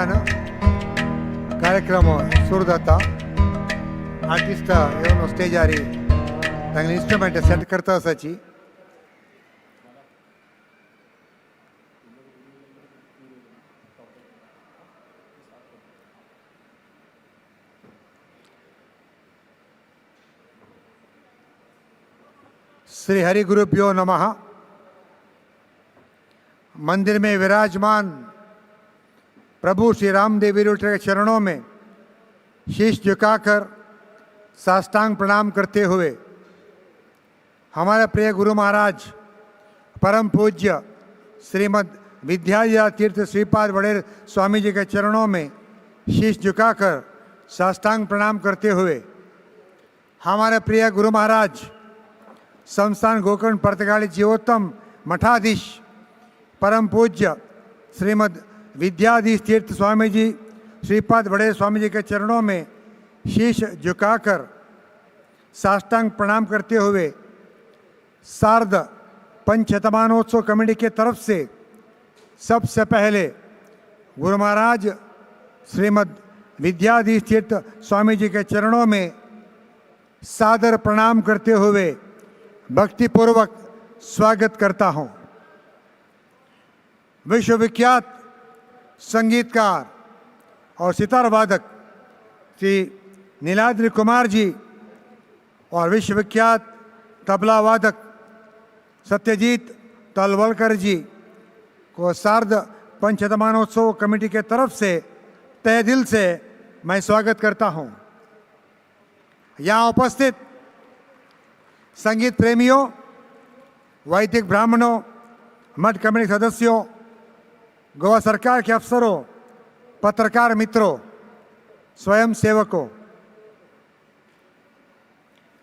वेळानं कार्यक्रम सुरू जाता. आर्टिस्ट येवन स्टेजार तांगें इन्स्ट्रुमेंट सेट करता आसाची. श्री हरि गुरुभ्यो नमः. मंदिर में विराजमान प्रभु श्री रामदेव के चरणों में शीश झुकाकर साष्टांग प्रणाम करते हुए हमारे प्रिय गुरु महाराज परम पूज्य श्रीमद विद्याधीश तीर्थ श्रीपाद वड़ेर स्वामी जी के चरणों में शीश झुकाकर साष्टांग प्रणाम करते हुए हमारे प्रिय गुरु महाराज संस्थान गोकर्ण पर्तगाली जीवोत्तम मठाधीश परम पूज्य श्रीमद विद्याधीश तीर्थ स्वामी जी श्रीपाद वड़ेर स्वामी जी के चरणों में शीश झुकाकर साष्टांग प्रणाम करते हुए सार्ध पंचशतमानोत्सव कमेटी के तरफ से सबसे पहले गुरु महाराज श्रीमद विद्याधीश तीर्थ स्वामी जी के चरणों में सादर प्रणाम करते हुए भक्तिपूर्वक स्वागत करता हूं. विश्वविख्यात संगीतकार और सितार वादक श्री नीलाद्रि कुमार जी और विश्वविख्यात तबला वादक सत्यजीत तलवलकर जी को सार्ध पंचशतमानोत्सव कमेटी के तरफ से तहे दिल से मैं स्वागत करता हूं. यहाँ उपस्थित संगीत प्रेमियों, वैदिक ब्राह्मणों, मठ कमेटी सदस्यों, गोवा सरकार के अफसरों, पत्रकार मित्रों, स्वयं सेवकों,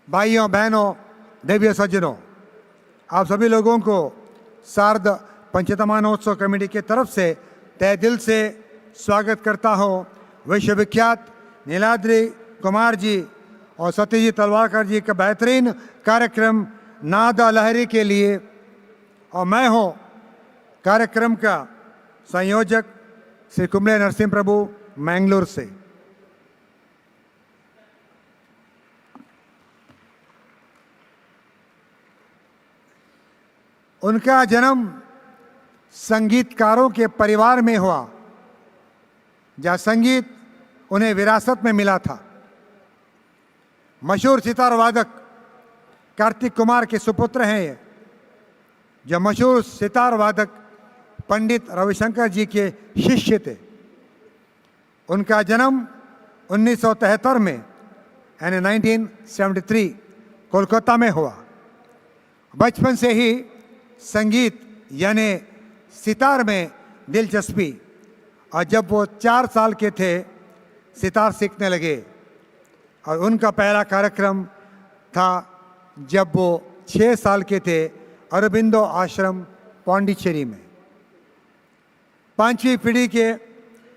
भाइयों बहनों, देवी सज्जनों, आप सभी लोगों को सार्ध पंचशतमानोत्सव कमेटी की तरफ से तहे दिल से स्वागत करता हूं. विश्वविख्यात नीलाद्रि कुमार जी और सत्यजीत तलवारकर जी का बेहतरीन कार्यक्रम नादा लहरी के लिए, और मैं हूं कार्यक्रम का संयोजक श्री कुमले नरसिंह प्रभु मैंगलोर से. उनका जन्म संगीतकारों के परिवार में हुआ जहां संगीत उन्हें विरासत में मिला था. मशहूर सितार वादक कार्तिक कुमार के सुपुत्र हैं ये, जो मशहूर सितार वादक पंडित रविशंकर जी के शिष्य थे. उनका जन्म 1973 में यानी 1973 कोलकाता में हुआ. बचपन से ही संगीत यानी सितार में दिलचस्पी, और जब वो 4 साल के थे सितार सीखने लगे. और उनका पहला कार्यक्रम था जब वो 6 साल के थे अरबिंदो आश्रम पांडिचेरी में. 5वीं पीढ़ी के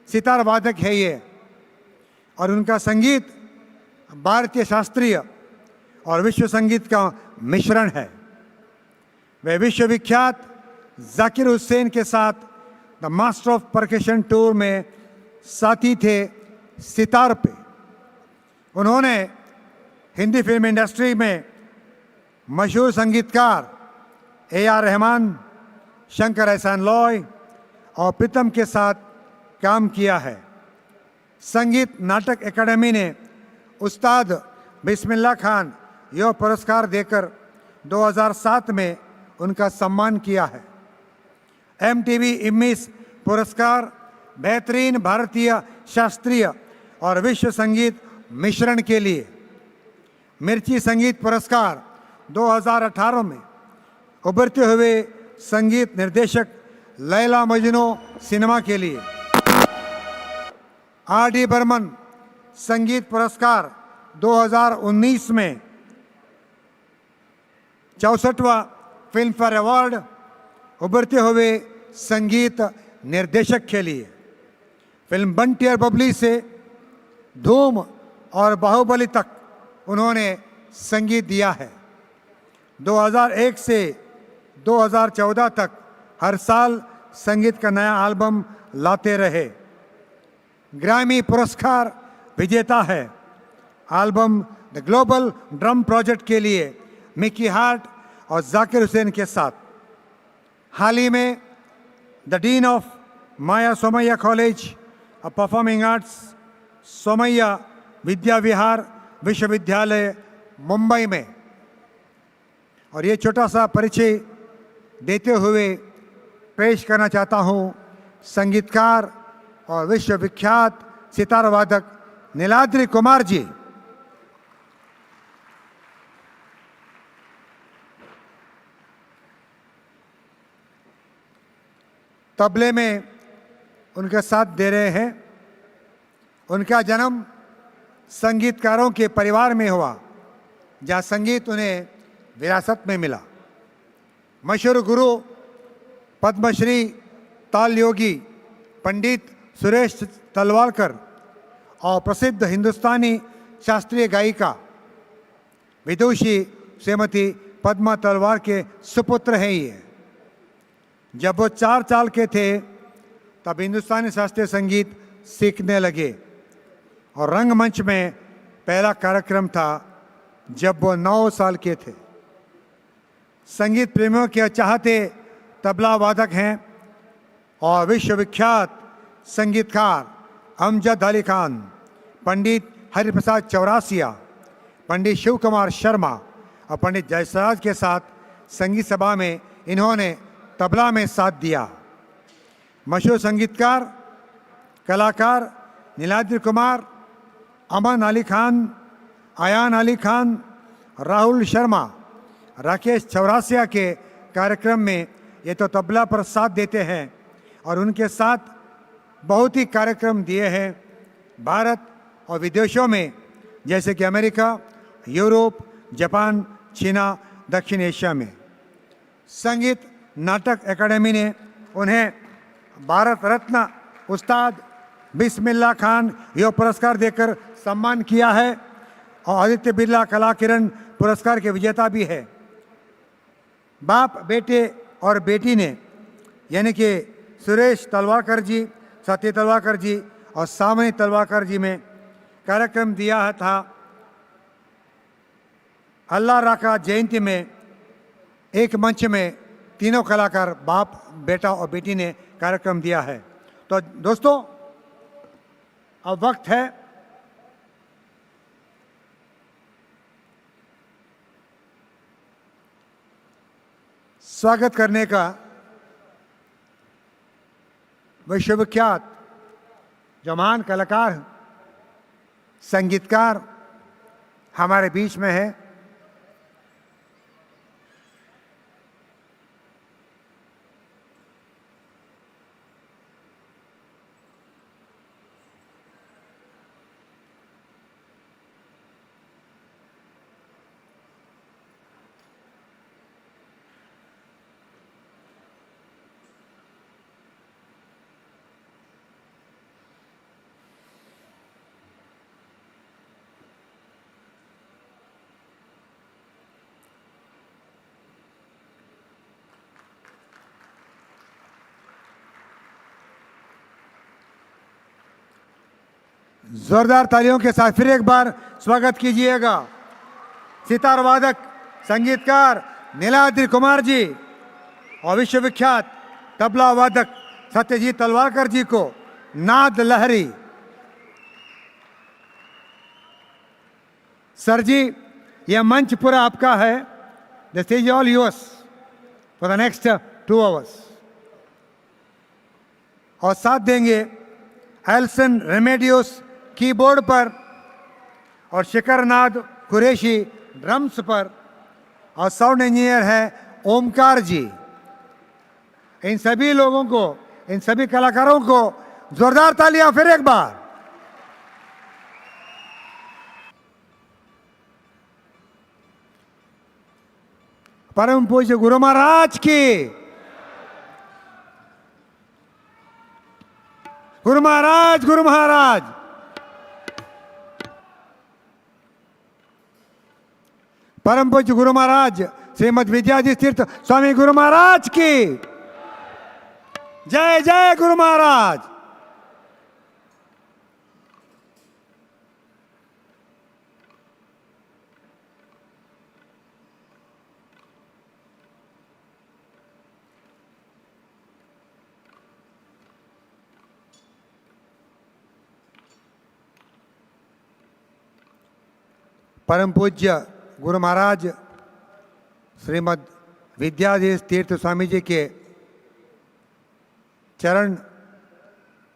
सितार वादक है ये, और उनका संगीत भारतीय शास्त्रीय और विश्व संगीत का मिश्रण है. वे विश्वविख्यात जाकिर हुसैन के साथ the master of percussion tour में साथी थे सितार पे. उन्होंने हिंदी फिल्म इंडस्ट्री में मशहूर संगीतकार A.R. रहमान, शंकर एहसान लॉय और प्रीतम के साथ काम किया है. संगीत नाटक एकेडमी ने उस्ताद बिस्मिल्लाह खान यह पुरस्कार देकर 2007 में उनका सम्मान किया है. MTV इम्मीस पुरस्कार बेहतरीन भारतीय शास्त्रीय और विश्व संगीत मिश्रण के लिए. मिर्ची संगीत पुरस्कार 2018 में उभरते हुए संगीत निर्देशक लैला मजनू सिनेमा के लिए. R.D. बर्मन संगीत पुरस्कार 2019 में 64वां फिल्म फेयर अवार्ड उभरते हुए संगीत निर्देशक के लिए. फिल्म बंटी और बबली से धूम और बाहुबली तक उन्होंने संगीत दिया है. 2001 से 2014 तक हर साल संगीत का नया एल्बम लाते रहे. ग्रैमी पुरस्कार विजेता है। Album the global drum project के लिए मिकी हार्ट और जाकिर हुसैन के साथ। हाल ही में the dean of Maya Somaiya college of performing arts, Somaiya Vidya Vihar Vishwavidyalaya Mumbai में, और ये छोटा सा परिचय देते हुए पेश करना चाहता हूँ संगीतकार और विश्वविख्यात सितार वादक नीलाद्रि कुमार जी। तबले में उनके साथ दे रहे हैं। उनका जन्म संगीतकारों के परिवार में हुआ, जहाँ संगीत उन्हें विरासत में मिला। मशहूर गुरु पद्मश्री ताल योगी पंडित सुरेश तलवालकर और प्रसिद्ध हिंदुस्तानी शास्त्रीय गायिका विदुषी श्रीमती पद्मा तलवार के सुपुत्र हैं ये। जब वो 4 साल के थे तब हिंदुस्तानी शास्त्रीय संगीत सीखने लगे, और रंगमंच में पहला कार्यक्रम था जब वो 9 साल के थे। संगीत प्रेमियों के चाहते तबला वादक हैं और विश्वविख्यात संगीतकार अमजद अली खान, पंडित हरिप्रसाद चौरासिया, पंडित शिव कुमार शर्मा और पंडित जयसराज के साथ संगीत सभा में इन्होंने तबला में साथ दिया। मशहूर संगीतकार कलाकार नीलाद्रि कुमार, अमन अली खान, आयान अली खान, राहुल शर्मा, राकेश चौरासिया के कार्यक्रम में ये तो तबला पर साथ देते हैं, और उनके साथ बहुत ही कार्यक्रम दिए हैं भारत और विदेशों में, जैसे कि अमेरिका, यूरोप, जापान, चीना, दक्षिण एशिया में। संगीत नाटक एकेडमी ने उन्हें भारत रत्न उस्ताद बिस्मिल्लाह खान यह पुरस्कार देकर सम्मान किया है, और आदित्य बिरला कला किरण पुरस्कार के विजेता भी है। बाप, बेटे और बेटी ने, यानी कि सुरेश तलवालकर जी, सत्य तलवालकर जी और सामनी तलवालकर जी में कार्यक्रम दिया था। अल्लाह राका जयंती में एक मंच में तीनों कलाकार बाप, बेटा और बेटी ने कार्यक्रम दिया है। तो दोस्तों, अब वक्त है स्वागत करने का। विश्वविख्यात जो महान कलाकार संगीतकार हमारे बीच में है, जोरदार तालियों के साथ फिर एक बार स्वागत कीजिएगा सितार वादक संगीतकार नीलाद्रि कुमार जी और विश्वविख्यात तबला वादक सत्यजीत तलवालकर जी को। नाद लहरी। सर जी, यह मंच पूरा आपका है। The stage all yours for the next 2 hours. और साथ देंगे एल्सन रेमेडियोस कीबोर्ड पर और शिखरनाथ कुरैशी ड्रम्स पर, और साउंड इंजीनियर है ओमकार जी। इन सभी लोगों को, इन सभी कलाकारों को जोरदार तालियां फिर एक बार। परम पूज्य गुरु महाराज की, गुरु महाराज, गुरु महाराज। परम पूज्य गुरु महाराज श्रीमद विद्याधीश तीर्थ स्वामी गुरु महाराज की जय। जय गुरु महाराज। परम पूज्य गुरु महाराज श्रीमद् विद्याधीश तीर्थ स्वामी जी के चरण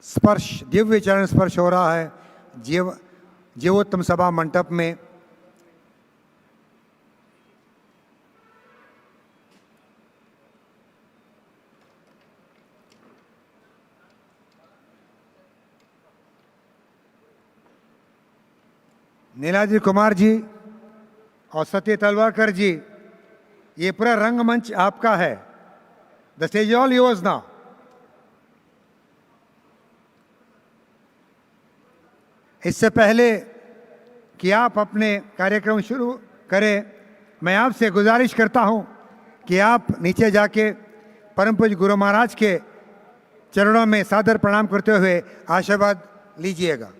स्पर्श, दिव्य चरण स्पर्श हो रहा है जीवोत्तम सभा मंडप में। नीलाद्रि कुमार जी और सत्य तलवारकर जी, ये पूरा रंगमंच आपका है। The stage all yours now. इससे पहले कि आप अपने कार्यक्रम शुरू करें, मैं आपसे गुजारिश करता हूं कि आप नीचे जाके परम पूज्य गुरु महाराज के चरणों में सादर प्रणाम करते हुए आशीर्वाद लीजिएगा।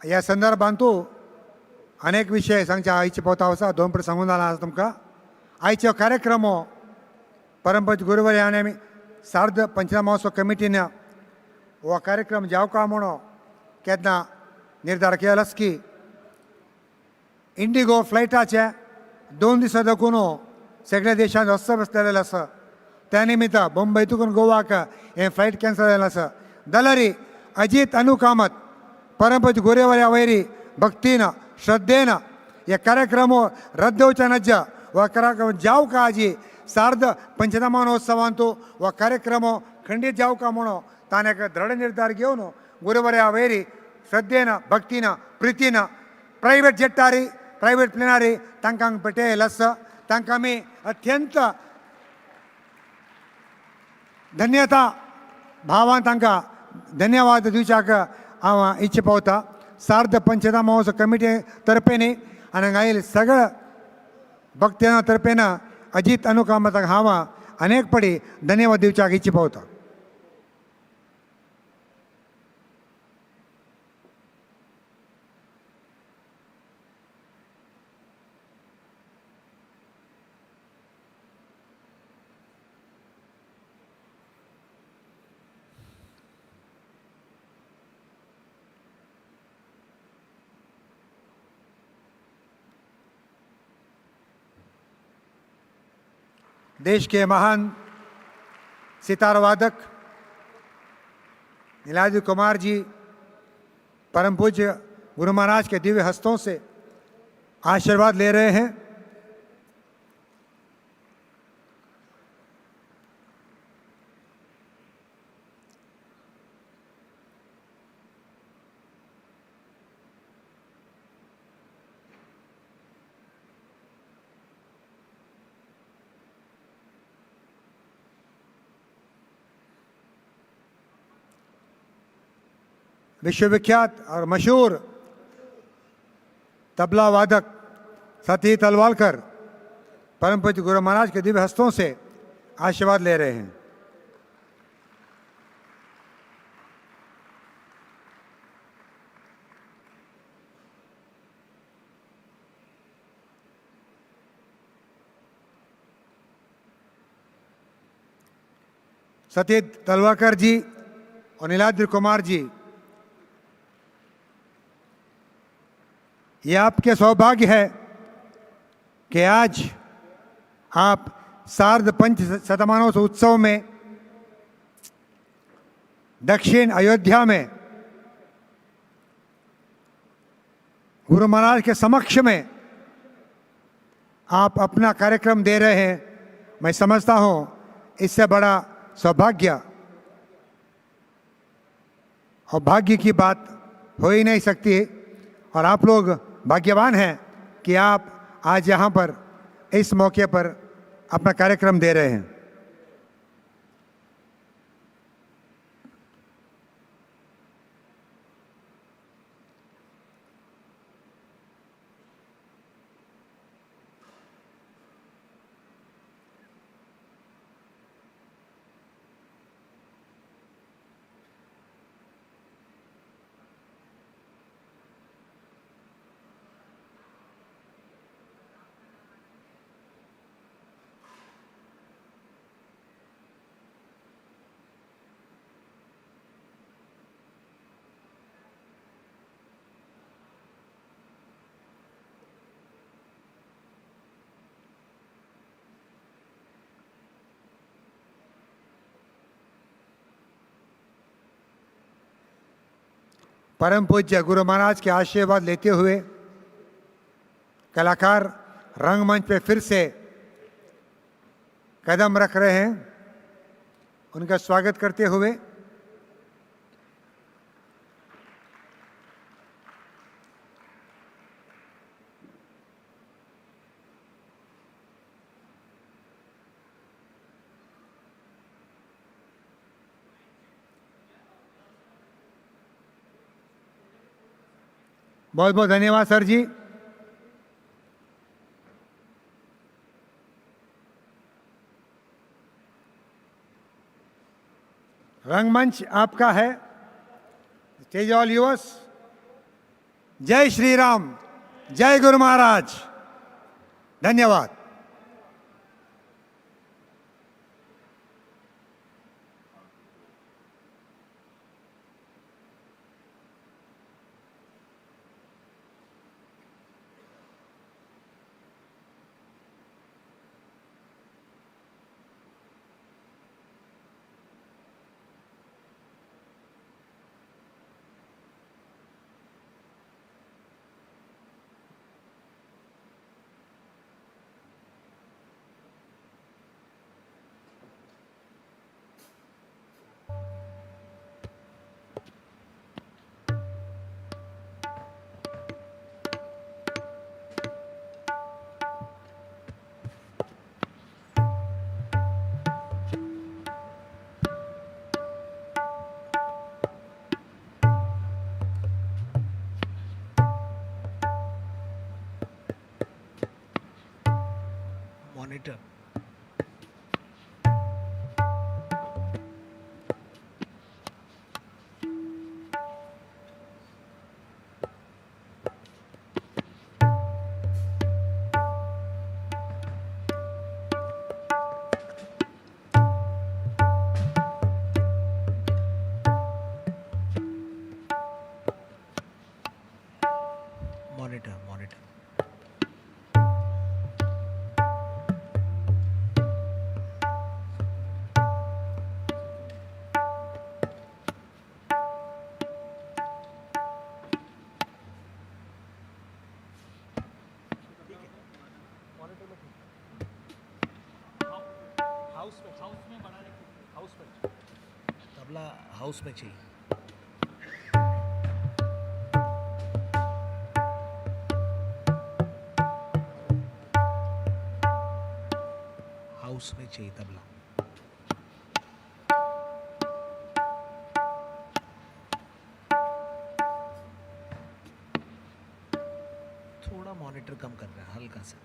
या संदर्भांतू अनेक विषय सांगच्या आईचे पोता वसा दोन पर सांगून आला तुमका। आईचे कार्यक्रम परमपूज्य गुरुवर याने सार्ध पंचनामा महोत्सव कमिटीने वो कार्यक्रम जाव का म्हणून केन्ना निर्धार केलास की इंडिगो फ्लायटाचे 2 दीस देखून सगळ्या देशांत रस्तो बसलेले आसा। त्या निमित्त मुंबईतून गोवाक हे फ्लायट कॅन्सल जालें आसा। जाल्यार अजित अनु कामत परमपूज्य गुरुवर्या वैरी भक्तीन श्रद्धेन ये कार्यक्रम रद्द होवचे नज्ज व कार्यक्रम जाव का आजी सार्ध पंचनामा महोत्सवांतू व कार्यक्रम खंडित जाव का म्हणून ताणें एक दृढ निर्धार घेवन गुरुवर्या वैरी श्रद्धेन भक्तीन प्रितीन प्रायवेट जेट्टारी प्रायवेट प्लेनारी तांकां पटयलें आसा। तांकां आमी अत्यंत धन्यता भावान तांकां धन्यवाद दिवच्याक हांव इच्छा पावता। सार्ध पंचनामा महोत्सव कमिटी तर्फेन आनी आयिल्ल्या सगळ्या भक्तां तर्फेन अजित अनु कामताक हांव अनेक पडी धन्यवाद दिवच्याक इच्छा पावता। देश के महान सितार वादक नीलाद्रि कुमार जी परम पूज्य गुरु महाराज के दिव्य हस्तों से आशीर्वाद ले रहे हैं। विश्वविख्यात और मशहूर तबला वादक सती तलवालकर परम पूज्य गुरु महाराज के दिव्य हस्तों से आशीर्वाद ले रहे हैं। सती तलवालकर जी और नीलाद्रि कुमार जी, ये आपके सौभाग्य है कि आज आप सार्ध पंच शतमानोत्सव उत्सव में दक्षिण अयोध्या में गुरु महाराज के समक्ष में आप अपना कार्यक्रम दे रहे हैं। मैं समझता हूँ इससे बड़ा सौभाग्य और भाग्य की बात हो ही नहीं सकती, और आप लोग भाग्यवान हैं कि आप आज यहाँ पर इस मौके पर अपना कार्यक्रम दे रहे हैं। परम पूज्य गुरु महाराज के आशीर्वाद लेते हुए कलाकार रंगमंच पे फिर से कदम रख रहे हैं। उनका स्वागत करते हुए बहुत बहुत धन्यवाद सर जी। रंगमंच आपका है। Stage all yours. जय श्री राम, जय गुरु महाराज। धन्यवाद। मॉनिटर मॉनिटर मॉनिटर तबला हाउस में चाहिए। हाउस में चाहिए तबला। थोड़ा मॉनिटर कम कर रहा है, हल्का सा।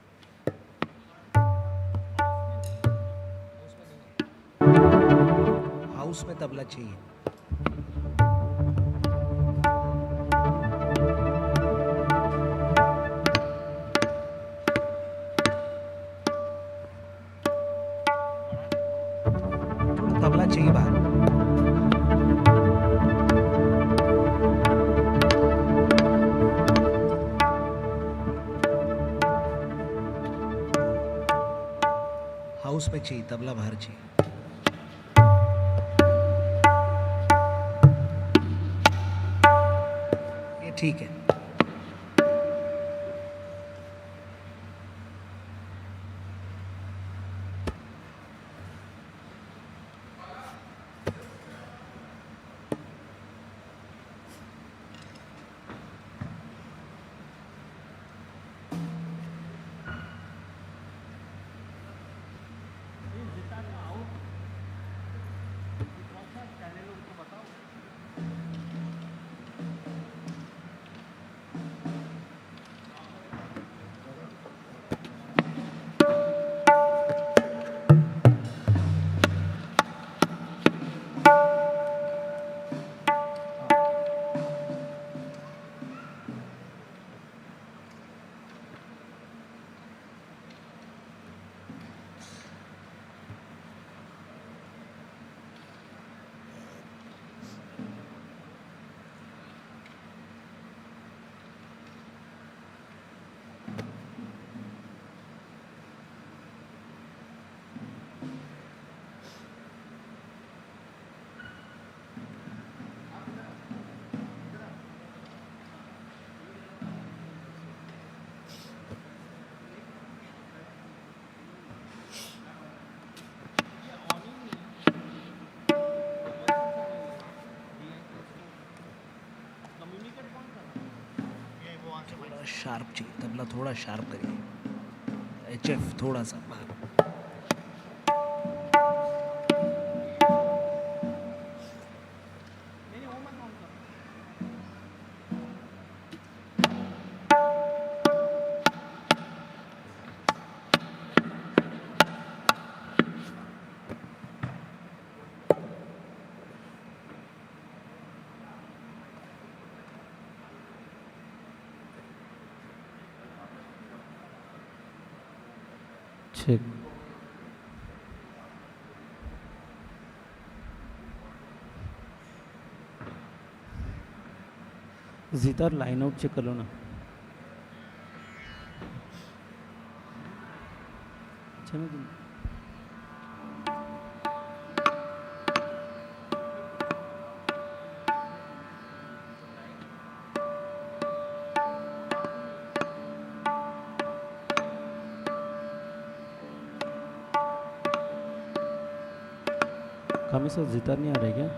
हाउस में तबला चाहिए। थोड़ा तबला चाहिए बाहर। हाउस में चाहिए तबला, बाहर चाहिए। ये ठीक है। शार्प चाहिए, तबला थोड़ा शार्प करिए, HF थोड़ा सा बाहर। चेक। जितार लाइन आउट चेक कर लो ना। अच्छा मैं कामी सर जितार नहीं आ रहे क्या?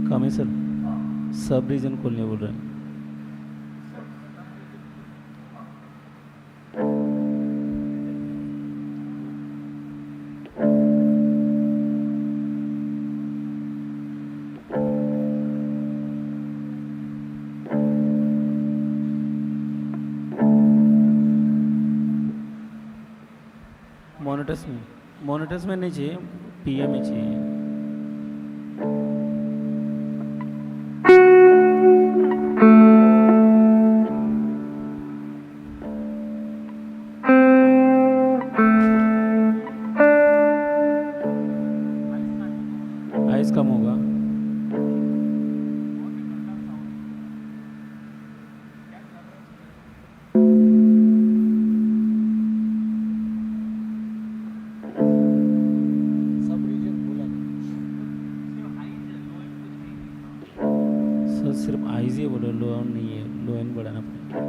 कामी सर सब रीजन खोलने बोल रहे हैं। मॉनिटर्स में नहीं चाहिए, PM में चाहिए। आइस कम होगा। सर सिर्फ आइज ही बोलो, लो एंड नहीं है, लो एंड बढ़ाना पड़ेगा।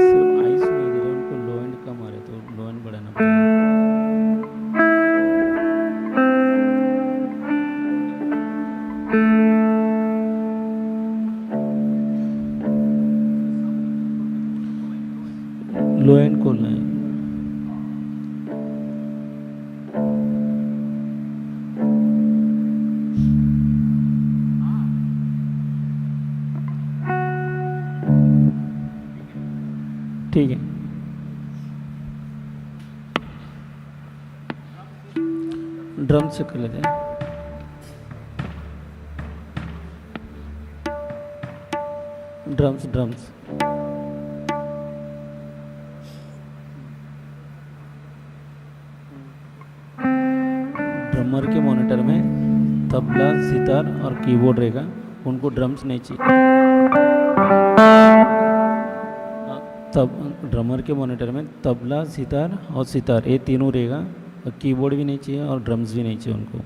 सिर्फ आइज सुनाई दे रहा है उनको, लो एंड कम आ रहा है तो लो एंड बढ़ाना पड़ेगा। ठीक है। ड्रम से कर लेते हैं। ड्रम्स ड्रम्स ड्रमर के मॉनिटर में तबला, सितार और कीबोर्ड रहेगा, उनको ड्रम्स नहीं चाहिए। तब ड्रमर के मॉनिटर में तबला, सितार और सितार ये तीनों रहेगा, और कीबोर्ड भी नहीं चाहिए और ड्रम्स भी नहीं चाहिए उनको।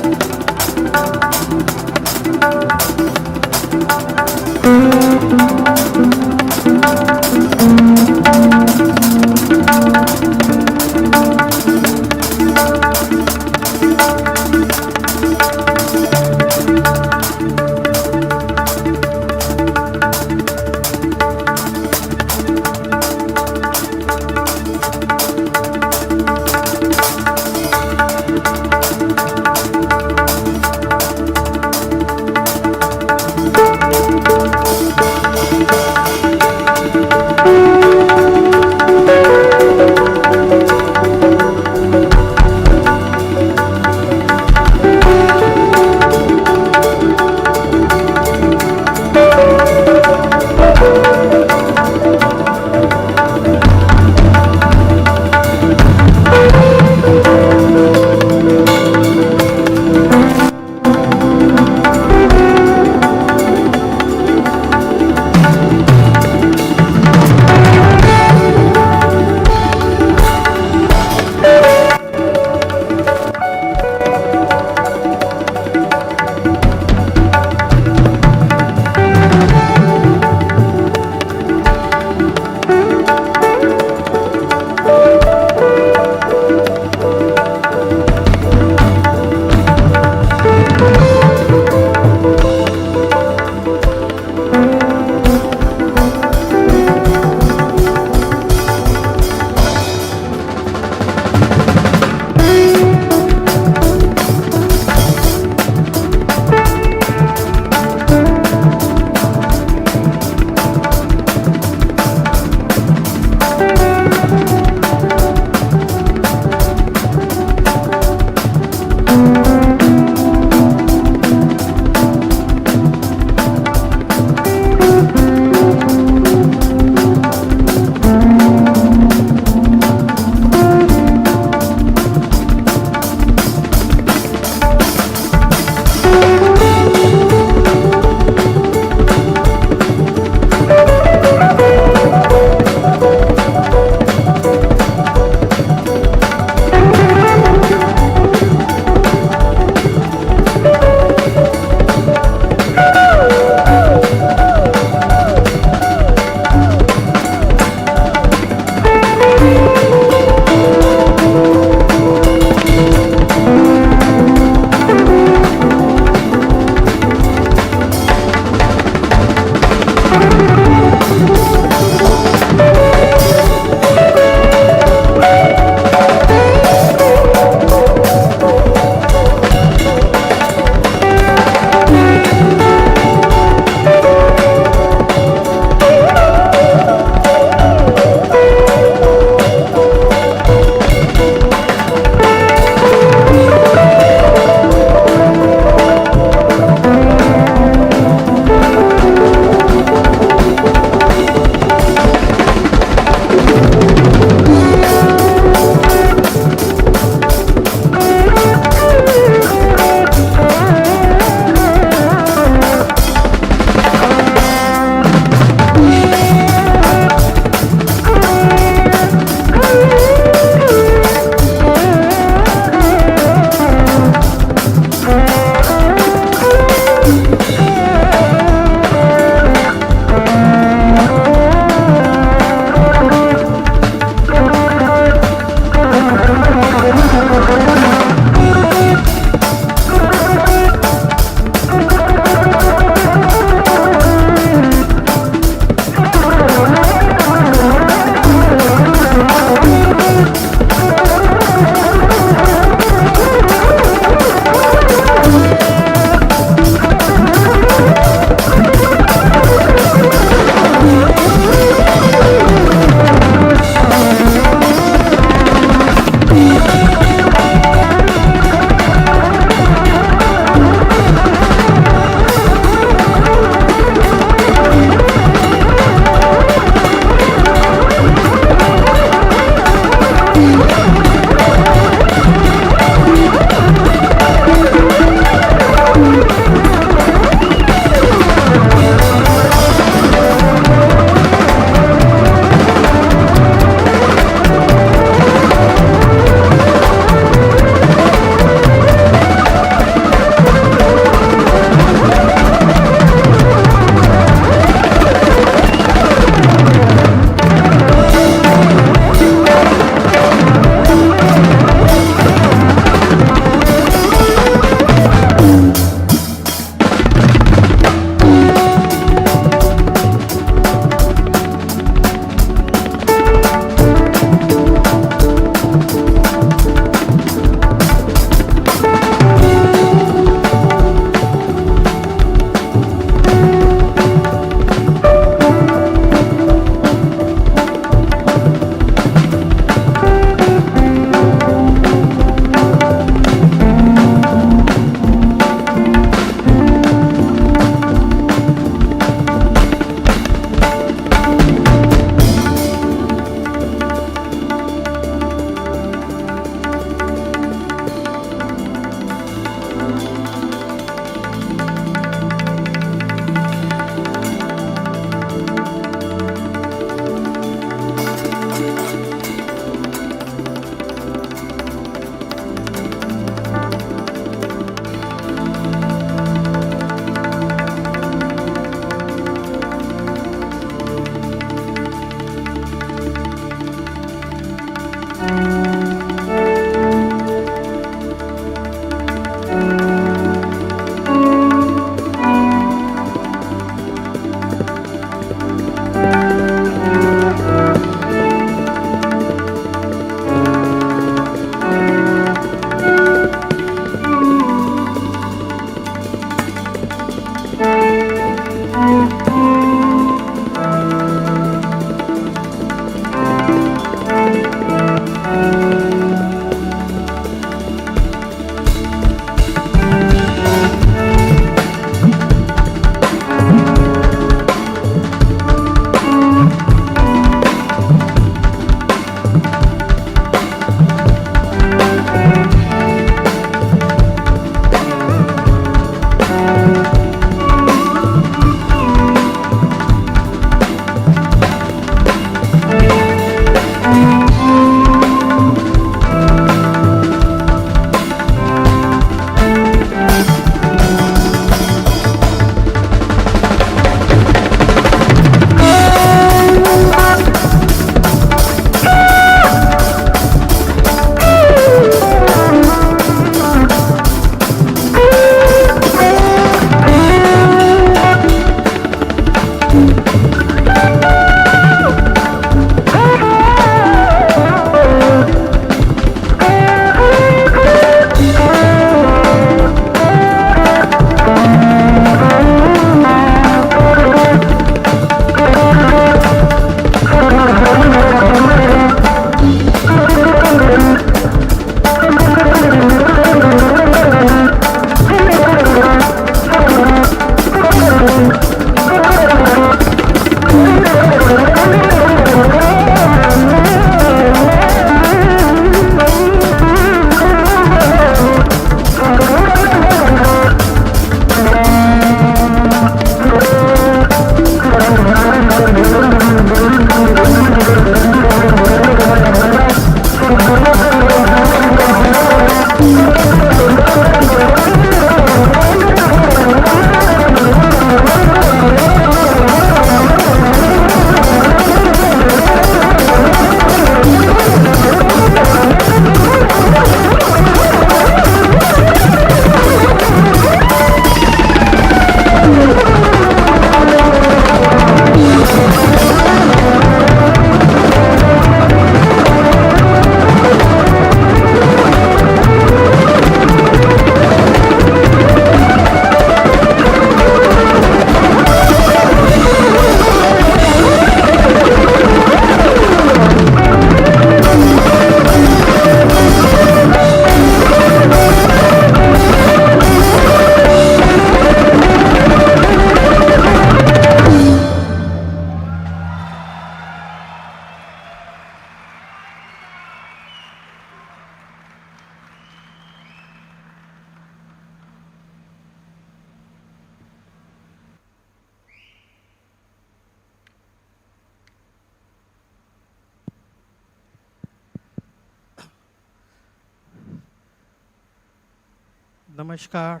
नमस्कार।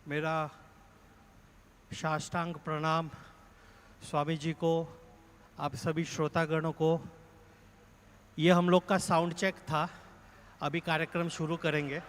मेरा साष्टांग प्रणाम स्वामी जी को, आप सभी श्रोतागणों को। ये हम लोग का साउंड चेक था, अभी कार्यक्रम शुरू करेंगे।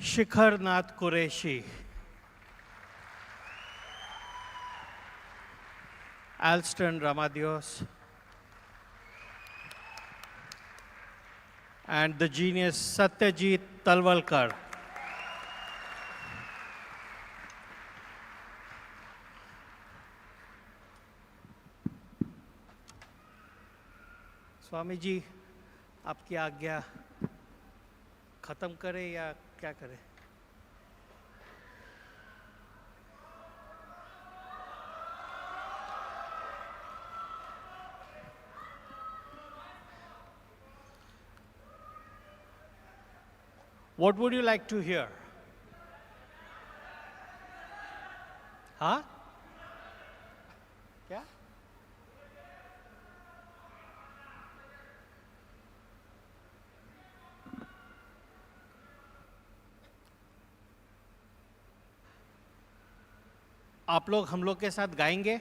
शिखर नाथ Qureshi, Alston Ramadios, and the genius Satyajit Talwalkar. Swami ji, आपकी आज्ञा, खत्म करें या क्या करें? What would you like to hear? हाँ? क्या? आप लोग हम लोग के साथ गाएंगे?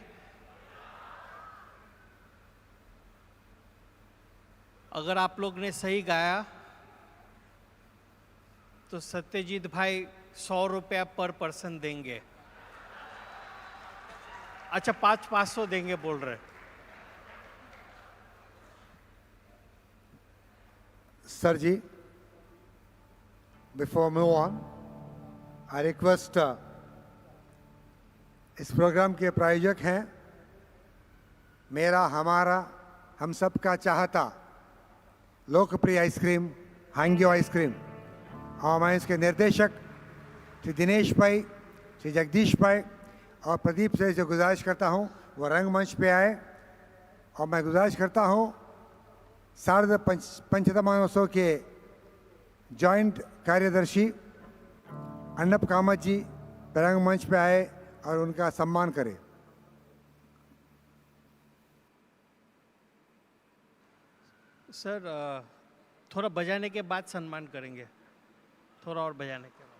अगर आप लोग ने सही गाया तो सत्यजीत भाई 100 रुपया पर पर्सन देंगे। अच्छा, 500 देंगे बोल रहे। Sir ji, before move on, I request इस प्रोग्राम के प्रायोजक हैं मेरा, हमारा, हम सब का चाहता लोकप्रिय आइसक्रीम हांग्यो आइसक्रीम, और मैं इसके निर्देशक श्री दिनेश भाई, श्री जगदीश भाई और प्रदीप से जो गुजारिश करता हूं वो रंगमंच पे आए। और मैं गुजारिश करता हूं शारद पंचतम महोत्सव के जॉइंट कार्यदर्शी अन्नप कामत जी रंगमंच पे आए और उनका सम्मान करें। सर, थोड़ा बजाने के बाद सम्मान करेंगे, थोड़ा और बजाने के बाद।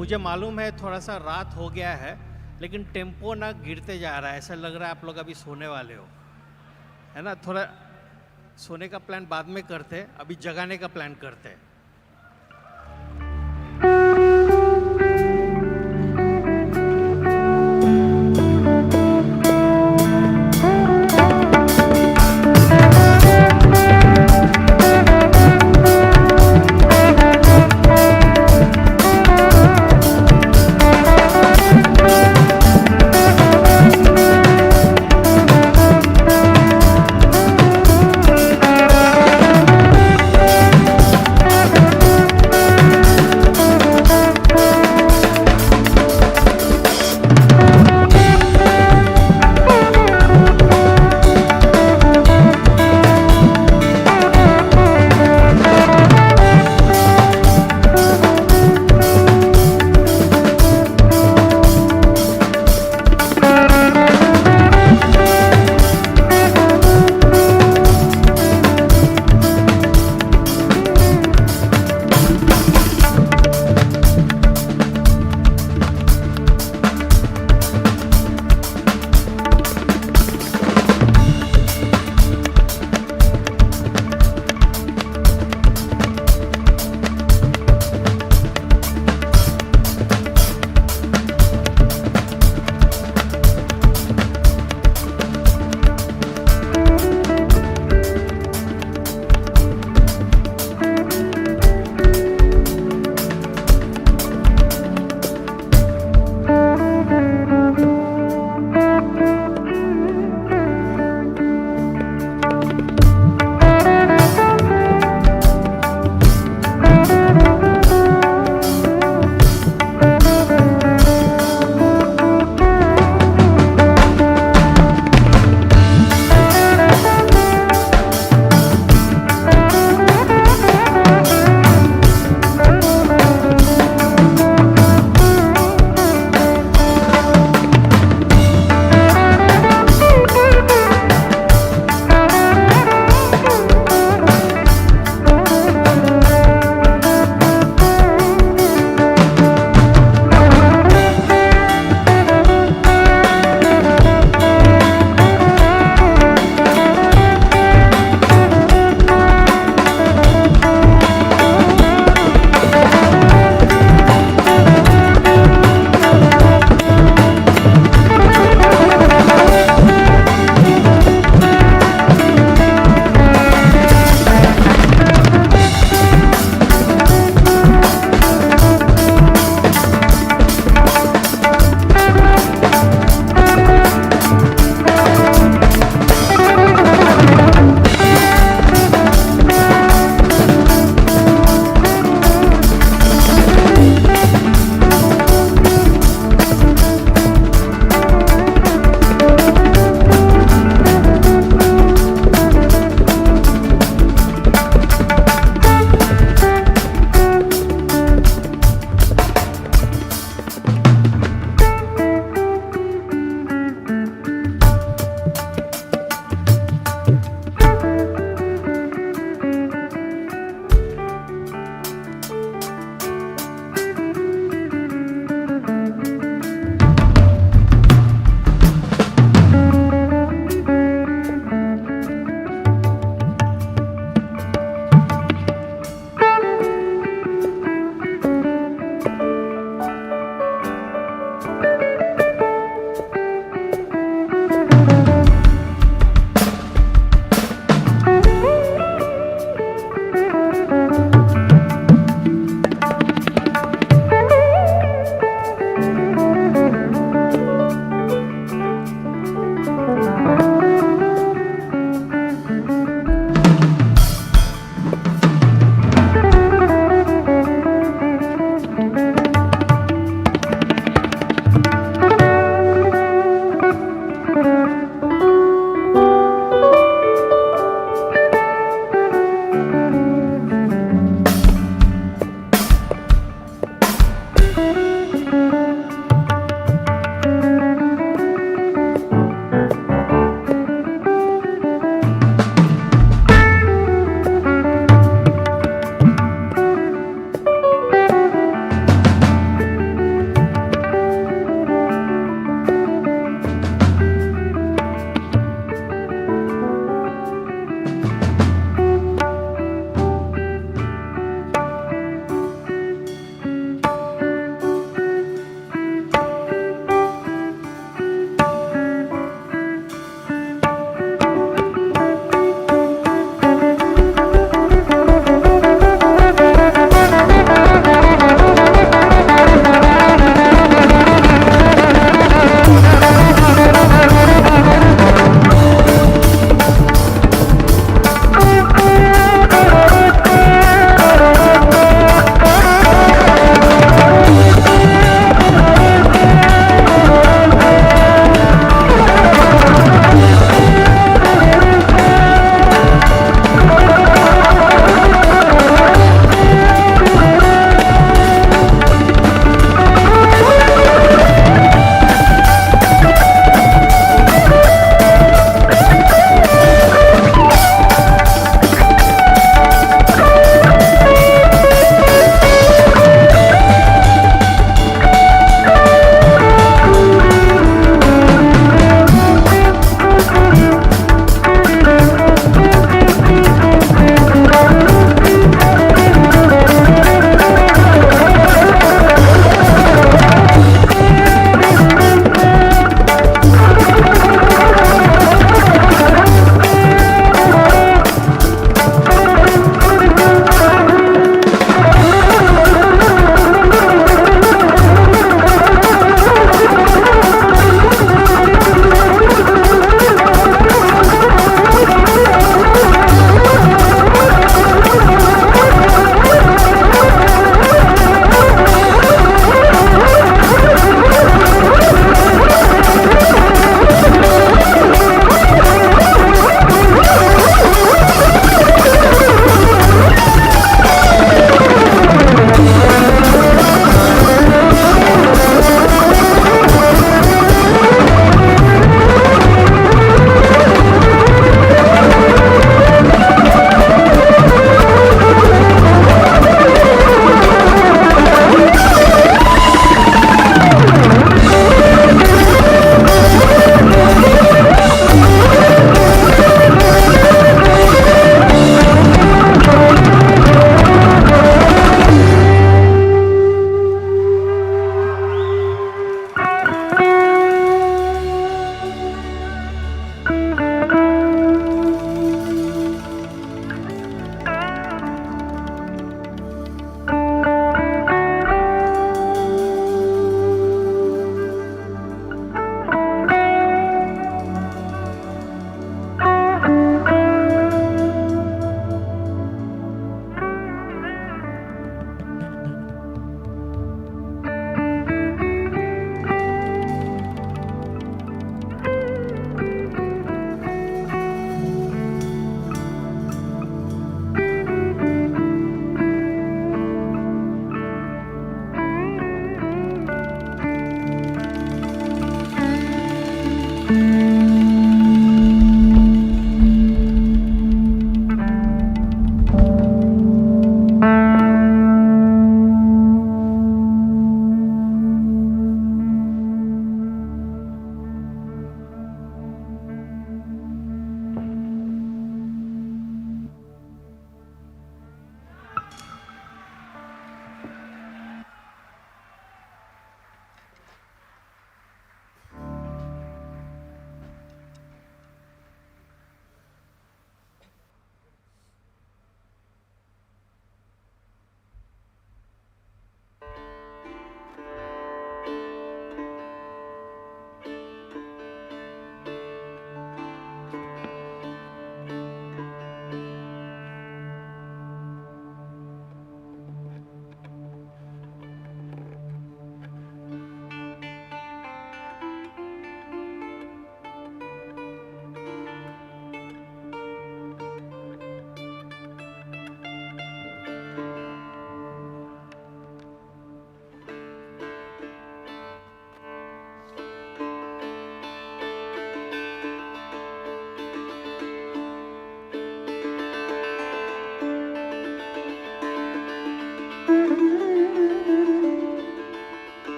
मुझे मालूम है थोड़ा सा रात हो गया है, लेकिन टेम्पो ना गिरते जा रहा है। ऐसा लग रहा है आप लोग अभी सोने वाले हो, है ना? थोड़ा सोने का प्लान बाद में करते, अभी जगाने का प्लान करते हैं।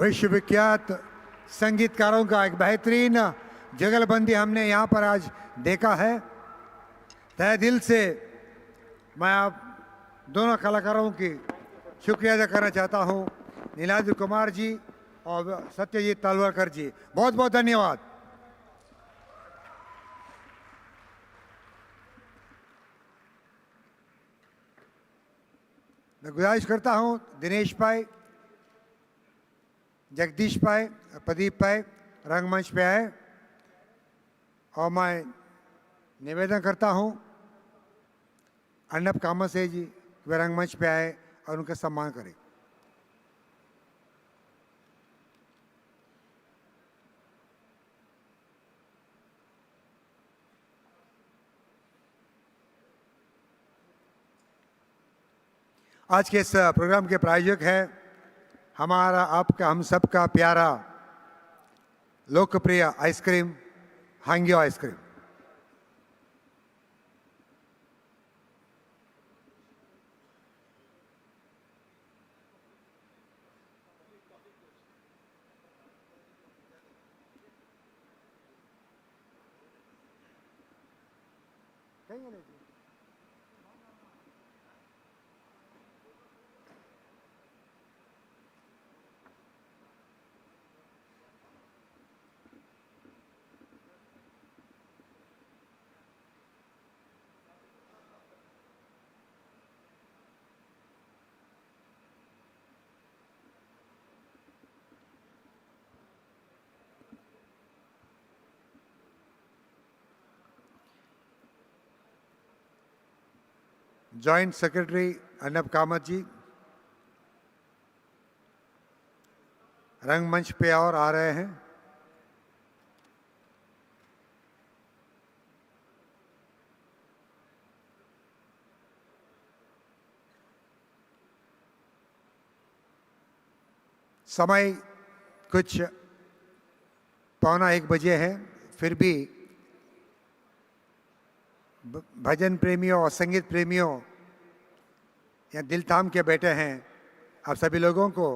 विश्वविख्यात संगीतकारों का एक बेहतरीन जगलबंदी हमने यहाँ पर आज देखा है। तहे दिल से मैं आप दोनों कलाकारों की शुक्रिया अदा करना चाहता हूँ, नीलाद्रि कुमार जी और सत्यजीत तलवरकर जी, बहुत बहुत धन्यवाद। मैं गुजारिश करता हूँ दिनेश भाई, जगदीश भाई, प्रदीप भाई रंगमंच पे आए और मैं निवेदन करता हूँ अर्नब कामसे जी वे रंगमंच पे आए और उनका सम्मान करें। आज के इस प्रोग्राम के प्रायोजक है हमारा आपका हम सबका प्यारा लोकप्रिय ice cream Hangyo ice cream. Joint secretary Arnab Kamat ji रंगमंच पे और आ रहे हैं। समय कुछ 12:45 बजे है, फिर भी भजन प्रेमियों और संगीत प्रेमियों या दिल थाम के बैठे हैं, आप सभी लोगों को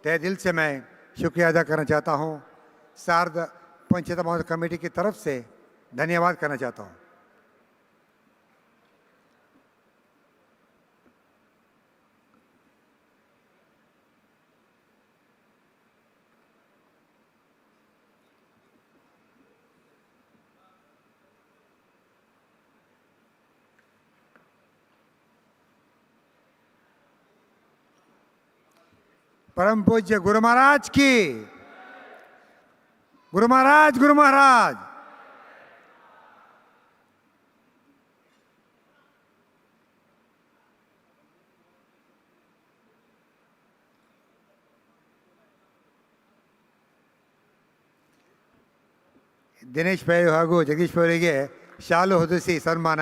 तहे दिल से मैं शुक्रिया अदा करना चाहता हूं। शारद पंचायत महोत्सव कमेटी की तरफ से धन्यवाद करना चाहता हूं। परम पूज्य गुरु महाराज की, गुरु महाराज, गुरु महाराज। ದಿನೇಶ್ ಭಾಯಿ ಹಾಗೂ ಜಗದೀಶ್ ಅವರಿಗೆ ಶಾಲು ಹೊದಿಸಿ ಸನ್ಮಾನ।